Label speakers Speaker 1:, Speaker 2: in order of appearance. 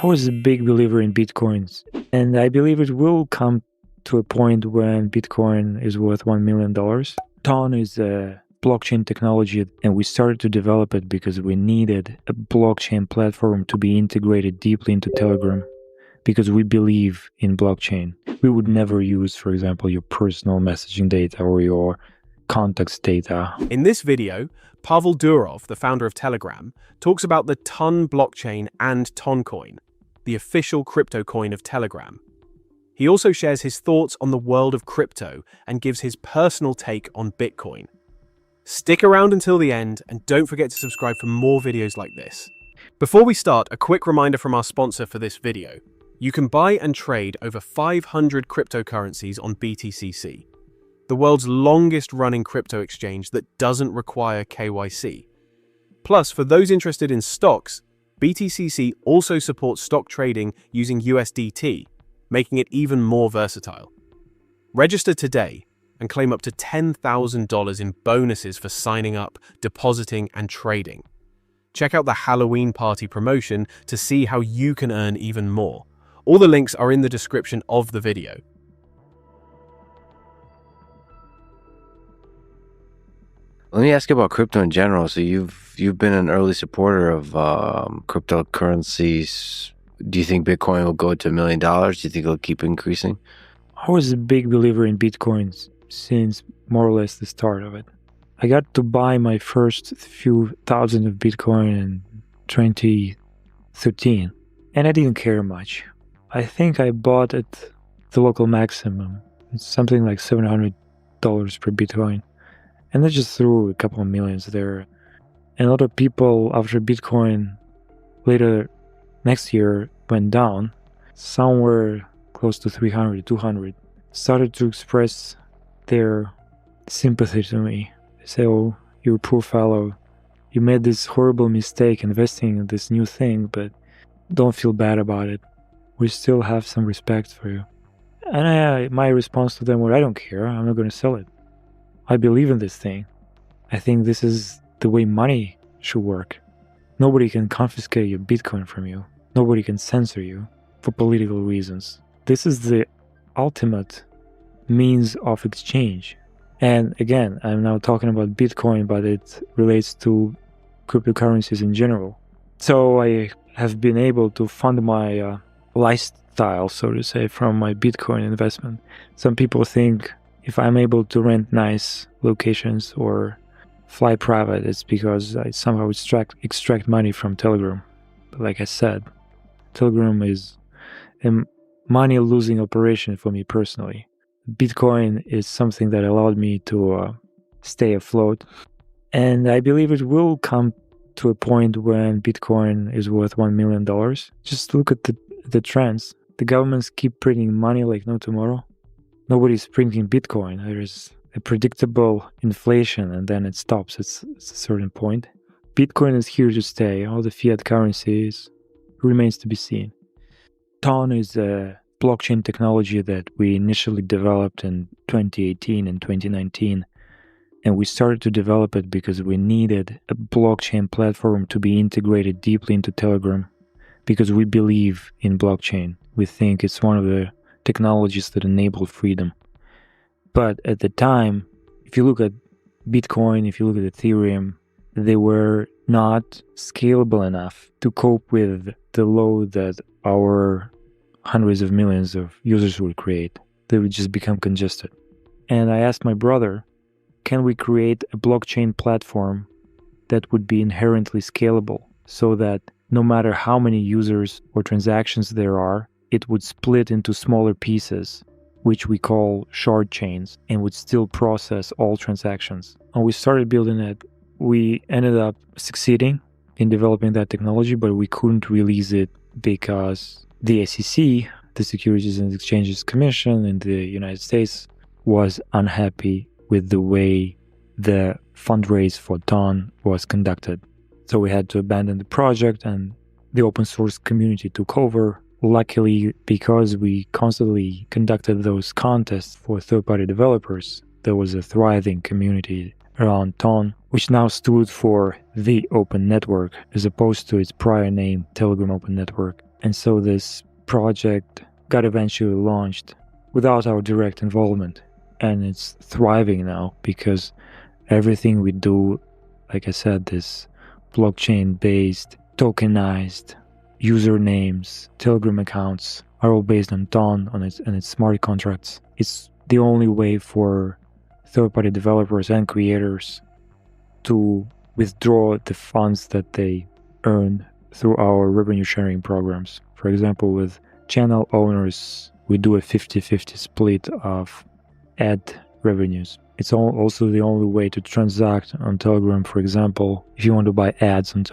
Speaker 1: I was a big believer in Bitcoins, and I believe it will come to a point when Bitcoin is worth $1 million. Ton is a blockchain technology, and we started to develop it because we needed a blockchain platform to be integrated deeply into Telegram, because we believe in blockchain. We would never use, for example, your personal messaging data or your contacts data.
Speaker 2: In this video, Pavel Durov, the founder of Telegram, talks about the Ton blockchain and TonCoin, the official crypto coin of Telegram. He also shares his thoughts on the world of crypto and gives his personal take on Bitcoin. Stick around until the end and don't forget to subscribe for more videos like this. Before we start, a quick reminder from our sponsor for this video. You can buy and trade over 500 cryptocurrencies on BTCC, the world's longest-running crypto exchange that doesn't require KYC. Plus, for those interested in stocks, BTCC also supports stock trading using USDT, making it even more versatile. Register today and claim up to $10,000 in bonuses for signing up, depositing, and trading. Check out the Halloween party promotion to see how you can earn even more. All the links are in the description of the video.
Speaker 3: Let me ask you about crypto in general. So you've been an early supporter of cryptocurrencies. Do you think Bitcoin will go to $1 million? Do you think it'll keep increasing?
Speaker 1: I was a big believer in Bitcoins since more or less the start of it. I got to buy my first few thousand of Bitcoin in 2013, and I didn't care much. I think I bought at the local maximum. It's something like $700 per Bitcoin. And I just threw a couple of millions there. And a lot of people after Bitcoin later next year went down, somewhere close to 300, 200, started to express their sympathy to me. They say, oh, you poor fellow, you made this horrible mistake investing in this new thing, but don't feel bad about it. We still have some respect for you. And my response to them was, I don't care, I'm not going to sell it. I believe in this thing. I think this is the way money should work. Nobody can confiscate your Bitcoin from you. Nobody can censor you for political reasons. This is the ultimate means of exchange. And again, I'm now talking about Bitcoin, but it relates to cryptocurrencies in general. So I have been able to fund my lifestyle, so to say, from my Bitcoin investment. Some people think if I'm able to rent nice locations or fly private, it's because I somehow extract money from Telegram. But like I said, Telegram is a money-losing operation for me personally. Bitcoin is something that allowed me to stay afloat. And I believe it will come to a point when Bitcoin is worth $1 million. Just look at the trends. The governments keep printing money like no tomorrow. Nobody's printing Bitcoin. There's a predictable inflation and then it stops at a certain point. Bitcoin is here to stay. All the fiat currencies remains to be seen. Ton is a blockchain technology that we initially developed in 2018 and 2019. And we started to develop it because we needed a blockchain platform to be integrated deeply into Telegram, because we believe in blockchain. We think it's one of the technologies that enable freedom. But at the time, if you look at Bitcoin, if you look at Ethereum, they were not scalable enough to cope with the load that our hundreds of millions of users would create. They would just become congested. And I asked my brother, can we create a blockchain platform that would be inherently scalable so that no matter how many users or transactions there are, it would split into smaller pieces, which we call shard chains, and would still process all transactions. And we started building it. We ended up succeeding in developing that technology, but we couldn't release it because the SEC, the Securities and Exchange Commission in the United States, was unhappy with the way the fundraise for Ton was conducted. So we had to abandon the project and the open source community took over. Luckily, because we constantly conducted those contests for third-party developers, there was a thriving community around Ton, which now stood for the Open Network, as opposed to its prior name, Telegram Open Network. And so this project got eventually launched without our direct involvement. And it's thriving now because everything we do, like I said, this blockchain-based, tokenized usernames, Telegram accounts are all based on Ton and its smart contracts. It's the only way for third-party developers and creators to withdraw the funds that they earn through our revenue sharing programs. For example, with channel owners, we do a 50-50 split of ad revenues. It's also the only way to transact on Telegram. For example, if you want to buy ads on